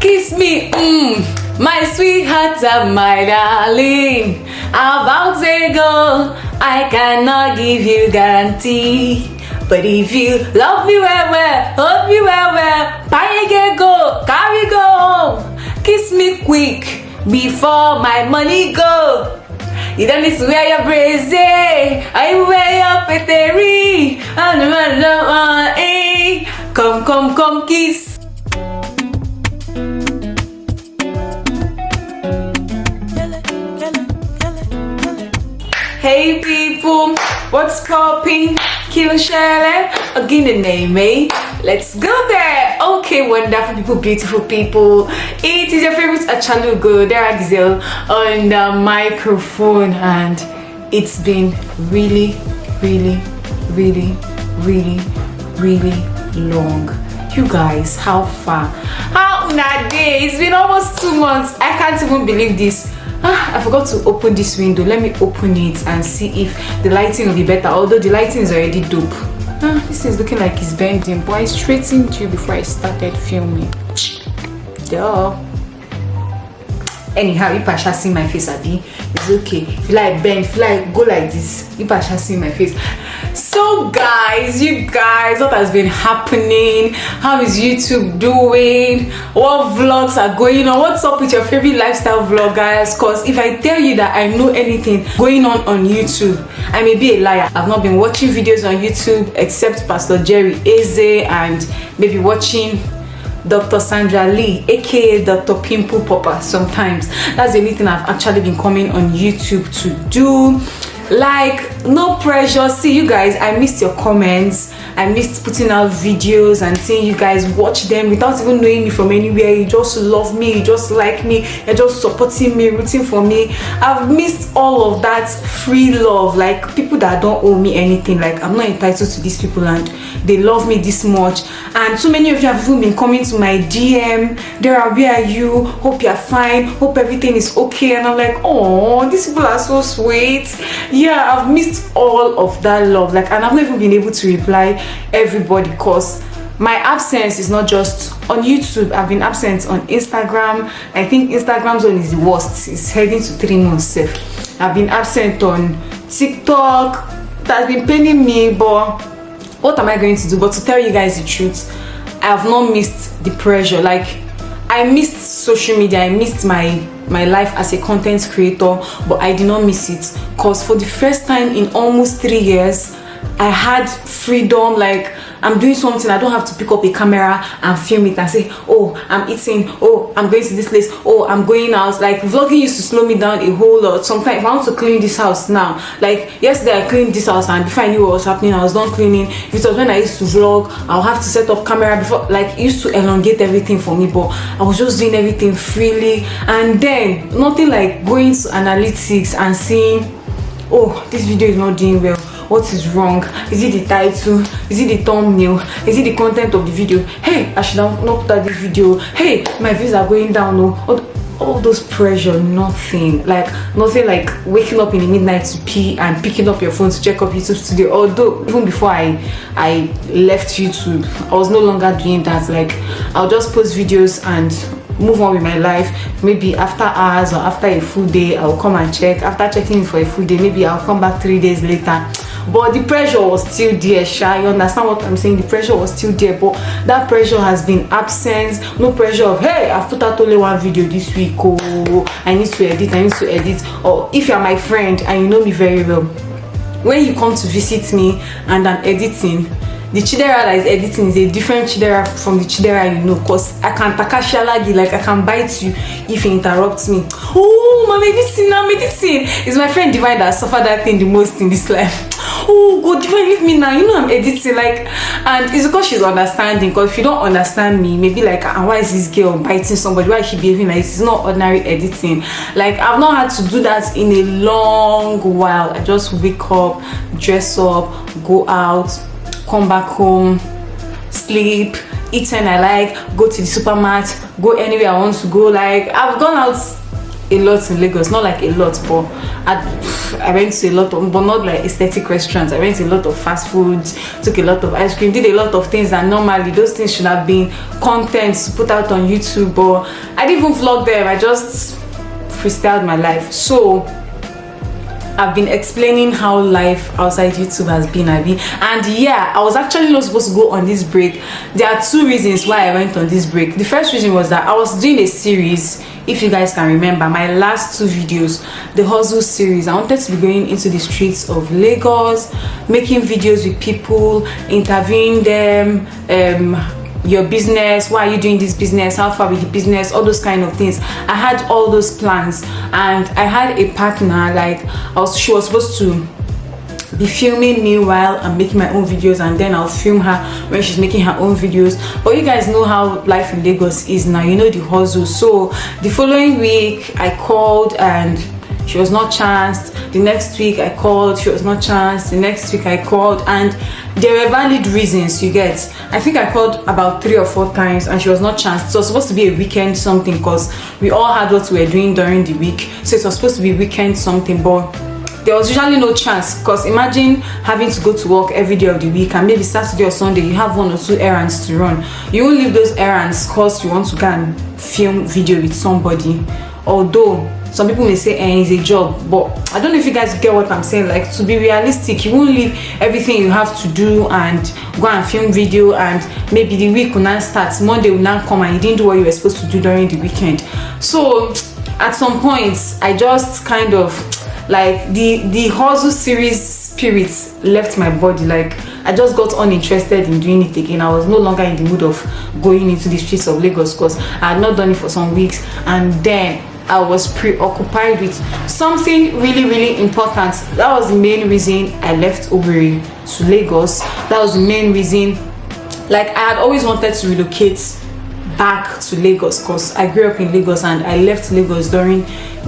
Kiss me, my sweetheart and my darling. About to go, I cannot give you guarantee. But if you love me well, hold me well, buy get go, carry go home. Kiss me quick before my money go. You don't need to wear your bracelet, I wear your peteri. Come, kiss. Hey people, what's popping? Kilo Shele, again the name, eh? Let's go there. Okay, wonderful people, beautiful people. It is your favorite Achalugo, Chidera Giselle on the microphone, and it's been really long. You guys, how far? How na day? It's been almost 2 months. I can't even believe this. I forgot to open this window. Let me open it and see if the lighting will be better, although the lighting is already dope. This is looking like it's bending, but I straightened you before I started filming. Duh. Anyhow, if I shall see my face, Abby, it's okay. If you like bend, if you like go like this, if I shall see my face. So guys, you guys, what has been happening? How is YouTube doing? What vlogs are going on? What's up with your favorite lifestyle vloggers? Because if I tell you that I know anything going on YouTube, I may be a liar. I've not been watching videos on YouTube except Pastor Jerry Eze and maybe watching Dr. Sandra Lee, aka Dr. Pimple Popper sometimes. That's the only thing I've actually been coming on YouTube to do. Like, no pressure. See, you guys, I missed your comments. I missed putting out videos and seeing you guys watch them without even knowing me from anywhere. You just love me, you just like me, you're just supporting me, rooting for me. I've missed all of that free love, like people that don't owe me anything. Like, I'm not entitled to these people and they love me this much. And so many of you have even been coming to my DM. Dera, where are you? Hope you're fine, hope everything is okay. And I'm like, oh, these people are so sweet. Yeah, I've missed all of that love. Like, and I've not even been able to reply everybody because my absence is not just on YouTube. I've been absent on Instagram. I think Instagram's one is the worst. It's heading to 3 months safe. I've been absent on TikTok. That's been paining me, but what am I going to do? But to tell you guys the truth, I have not missed the pressure. Like, I missed social media, I missed my life as a content creator, but I did not miss it because for the first time in almost 3 years, I had freedom. Like, I'm doing something, I don't have to pick up a camera and film it and say, oh, I'm eating, oh, I'm going to this place, oh, I'm going out. Like, vlogging used to slow me down a whole lot. Sometimes if I want to clean this house now, like yesterday I cleaned this house and before I knew what was happening, I was done cleaning. If it was when I used to vlog, I'll have to set up camera before, like, it used to elongate everything for me, but I was just doing everything freely. And then nothing like going to analytics and seeing, oh, this video is not doing well. What is wrong? Is it the title? Is it the thumbnail? Is it the content of the video? Hey, I should have not put out this video. Hey, my views are going down. No, all those pressure, nothing like waking up in the midnight to pee and picking up your phone to check up YouTube Studio. Although even before I left YouTube, I was no longer doing that. Like, I'll just post videos and move on with my life. Maybe after hours or after a full day, I'll come and check. After checking for a full day, maybe I'll come back 3 days later. But the pressure was still there, Sha. You understand what I'm saying? The pressure was still there, but that pressure has been absent. No pressure of, hey, I've put out only 1 video this week. Oh, I need to edit. Or if you're my friend and you know me very well, when you come to visit me and I'm editing, the Chidera that is editing is a different Chidera from the Chidera you know, because I can takashalagi, like I can bite you if you interrupt me. Oh, my medicine. It's my friend Divine that suffered that thing the most in this life. Oh God, Divine, leave me now. You know I'm editing, like, and it's because she's understanding. Because if you don't understand me, maybe like, why is this girl biting somebody? Why is she behaving like this? It's not ordinary editing. Like, I've not had to do that in a long while. I just wake up, dress up, go out, come back home, sleep, eat when I like, go to the supermarket, go anywhere I want to go. Like, I've gone out a lot in Lagos, not like a lot, but I went to a lot of, but not like aesthetic restaurants. I went to a lot of fast foods, took a lot of ice cream, did a lot of things that normally those things should have been content to put out on YouTube, but I didn't even vlog them. I just freestyled my life. So I've been explaining how life outside YouTube has been, and yeah, I was actually not supposed to go on this break. There are two reasons why I went on this break. The first reason was that I was doing a series, if you guys can remember, my last two videos, the hustle series. I wanted to be going into the streets of Lagos, making videos with people, interviewing them, your business, why are you doing this business, how far with the business, all those kind of things. I had all those plans, and I had a partner, like she was supposed to be filming me while I'm making my own videos, and then I'll film her when she's making her own videos. But you guys know how life in Lagos is now, you know, the hustle. So the following week I called and she was not chanced. The next week I called, she was not chanced. The next week I called, and there were valid reasons, you get. I think I called about 3 or 4 times and she was not chanced. So it was supposed to be a weekend something, because we all had what we were doing during the week. So it was supposed to be weekend something, but there was usually no chance, because imagine having to go to work every day of the week, and maybe Saturday or Sunday you have 1 or 2 errands to run. You won't leave those errands because you want to go and film video with somebody. Although some people may say it's a job, but I don't know if you guys get what I'm saying. Like, to be realistic, you won't leave everything you have to do and go and film video, and maybe the week will not start, Monday will not come, and you didn't do what you were supposed to do during the weekend. So at some point I just kind of, like, the hustle series spirit left my body. Like, I just got uninterested in doing it again. I was no longer in the mood of going into the streets of Lagos, because I had not done it for some weeks, and then I was preoccupied with something really important. That was the main reason I left Owerri to Lagos. That was the main reason. Like, I had always wanted to relocate back to Lagos, because I grew up in Lagos, and I left Lagos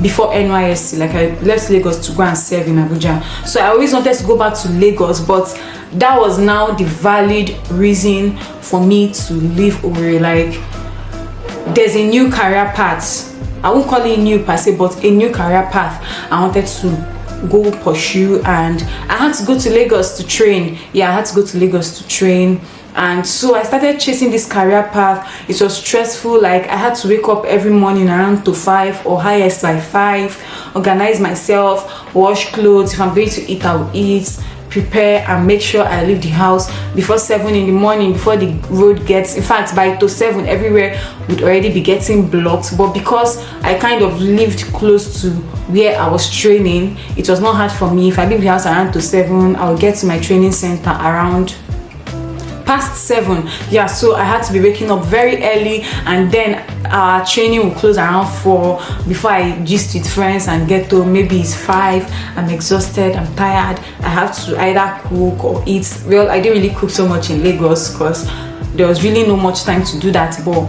before NYSC. Like, I left Lagos to go and serve in Abuja. So I always wanted to go back to Lagos, but that was now the valid reason for me to leave Owerri. Like, there's a new career path. I won't call it new per se, but a new career path I wanted to go pursue, and I had to go to Lagos to train. Yeah, I had to go to Lagos to train. And so I started chasing this career path. It was stressful. Like, I had to wake up every morning around to 5 or highest by 5, organize myself, wash clothes. If I'm going to eat, I will eat, prepare, and make sure I leave the house before 7 in the morning, before the road gets, in fact by to 7 everywhere would already be getting blocked. But because I kind of lived close to where I was training, it was not hard for me. If I leave the house around to 7, I will get to my training center around past 7. Yeah, so I had to be waking up very early, and then our training will close around 4 before I gist with friends and get to maybe it's 5. I'm exhausted, I'm tired. I have to either cook or eat. Well, I didn't really cook so much in Lagos because there was really no much time to do that, but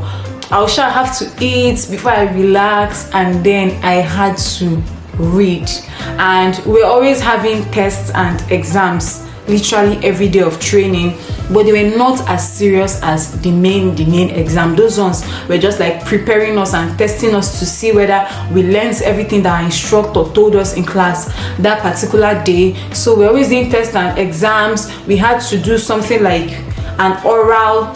I'll sure have to eat before I relax, and then I had to read. And we're always having tests and exams literally every day of training, but they were not as serious as the main exam. Those ones were just like preparing us and testing us to see whether we learned everything that our instructor told us in class that particular day. So we're always doing tests and exams. We had to do something like an oral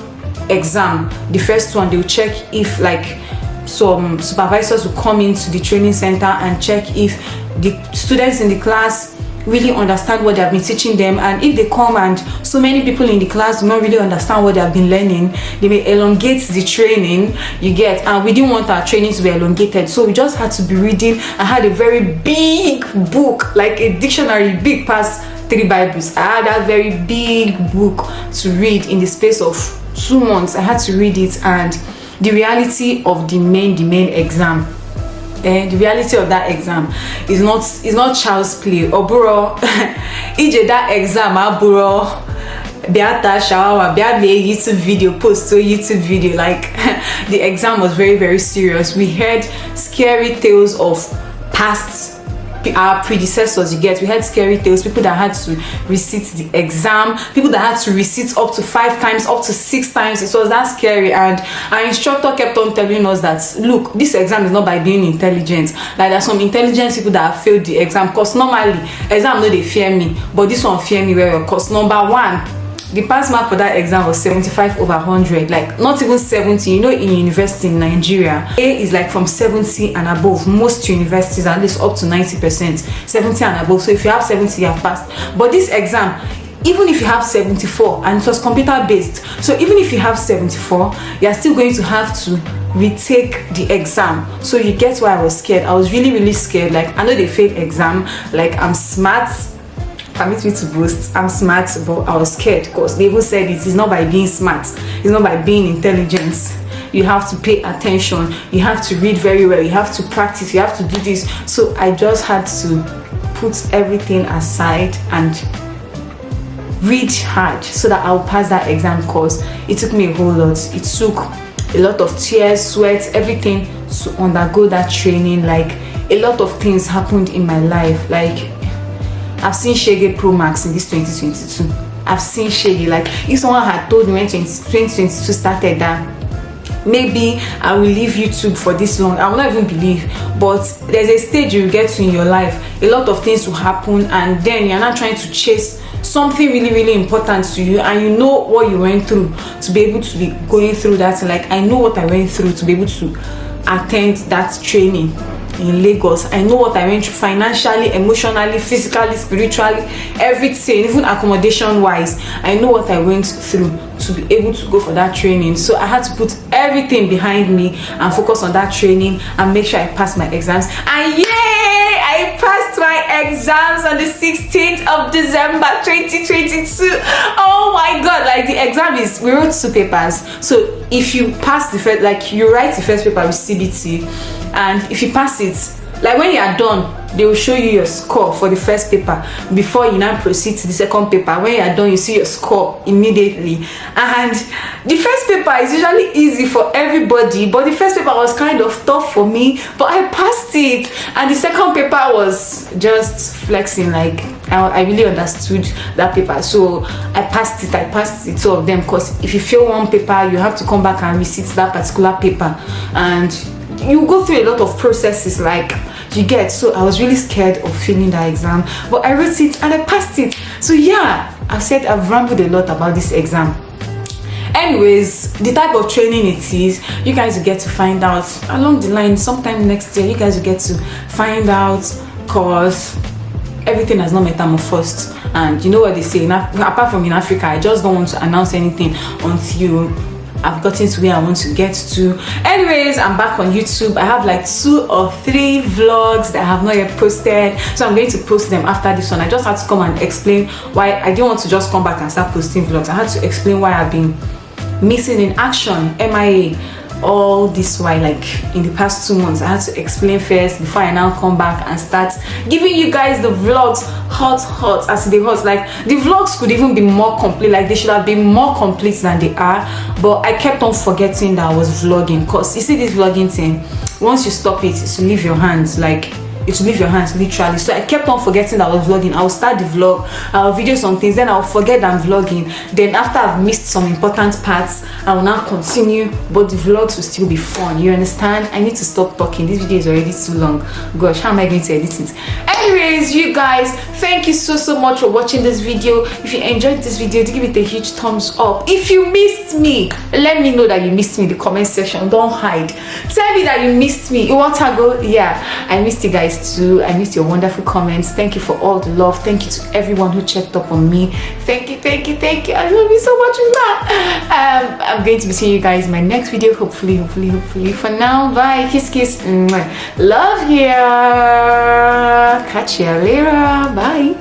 exam. The first one, they'll check if, like, some supervisors will come into the training center and check if the students in the class really understand what they have been teaching them, and if they come and so many people in the class do not really understand what they have been learning, they may elongate the training, you get. And we didn't want our training to be elongated, so we just had to be reading. I had a very big book, like a dictionary, big past 3 Bibles. I had that very big book to read in the space of 2 months. I had to read it. And the reality of the main exam, the reality of that exam is not child's play. Oburo ije that exam aburo beata shawawa beata YouTube video, post to YouTube video. Like, the exam was very serious. We heard scary tales of past our predecessors. You get, we had scary tales, people that had to resit the exam, people that had to resit up to 5 times, up to 6 times. It was that scary. And our instructor kept on telling us that, look, this exam is not by being intelligent. Like, there's some intelligent people that have failed the exam, because normally exam no they fear me, but this one fear me very well. Because number one, the pass mark for that exam was 75 over 100, like not even 70. You know, in university in Nigeria, A is like from 70 and above. Most universities at least up to 90%, 70 and above. So if you have 70, you have passed. But this exam, even if you have 74, and it was computer based, so even if you have 74, you are still going to have to retake the exam. So you get why I was scared. I was really scared. Like, I know they failed exam, like I'm smart, permit me to boast, I'm smart, but I was scared because they even said it's not by being smart, it's not by being intelligent. You have to pay attention, you have to read very well, you have to practice, you have to do this. So I just had to put everything aside and read hard so that I'll pass that exam, because it took me a whole lot. It took a lot of tears, sweat, everything to undergo that training. Like, a lot of things happened in my life. Like, I've seen Shege Pro Max in this 2022. I've seen Shege. Like, if someone had told me when 2022 started that maybe I will leave YouTube for this long, I will not even believe. But there's a stage you get to in your life, a lot of things will happen, and then you're not trying to chase something really important to you, and you know what you went through to be able to be going through that. Like, I know what I went through to be able to attend that training in Lagos. I know what I went through financially, emotionally, physically, spiritually, everything, even accommodation wise. I know what I went through to be able to go for that training. So I had to put everything behind me and focus on that training and make sure I passed my exams. And yay, I passed my exams on the 16th of December 2022. Oh my god, like, the exam is, we wrote 2 papers. So if you pass the first, like, you write the first paper with CBT, and if you pass it, like, when you are done, they will show you your score for the first paper before you now proceed to the second paper. When you are done, you see your score immediately. And the first paper is usually easy for everybody, but the first paper was kind of tough for me, but I passed it. And the second paper was just flexing. Like, I really understood that paper, so I passed it, 2 of them, because if you fail one paper, you have to come back and resit that particular paper, and you go through a lot of processes, like, you get. So I was really scared of failing that exam, but I wrote it and I passed it. So yeah, I've rambled a lot about this exam. Anyways, the type of training it is, you guys will get to find out along the line. Sometime next year, you guys will get to find out, because everything has not metamorphosed. And you know what they say, apart from in Africa, I just don't want to announce anything until I've gotten to where I want to get to. Anyways, I'm back on YouTube. I have like 2 or 3 vlogs that I have not yet posted, so I'm going to post them after this one. I just had to come and explain why I didn't want to just come back and start posting vlogs. I had to explain why I've been missing in action, MIA, all this while. Like, in the past 2 months, I had to explain first before I now come back and start giving you guys the vlogs hot as they hot. Like, the vlogs could even be more complete, like, they should have been more complete than they are, but I kept on forgetting that I was vlogging. Because you see, this vlogging thing, once you stop it, it's to leave your hands, like, it will leave your hands literally. So I kept on forgetting that I was vlogging. I'll start the vlog, I'll video some things, then I'll forget that I'm vlogging. Then after I've missed some important parts, I will now continue, but the vlogs will still be fun. You understand? I need to stop talking. This video is already too long. Gosh, how am I going to edit it? Anyways, you guys, thank you so much for watching this video. If you enjoyed this video, give it a huge thumbs up. If you missed me, let me know that you missed me in the comment section. Don't hide. Tell me that you missed me. You want to go? Yeah, I missed you guys too. I missed your wonderful comments. Thank you for all the love. Thank you to everyone who checked up on me. Thank you. I love you so much with that. I'm going to be seeing you guys in my next video, hopefully. For now, bye. Kiss. Love here. Catch you later. Bye.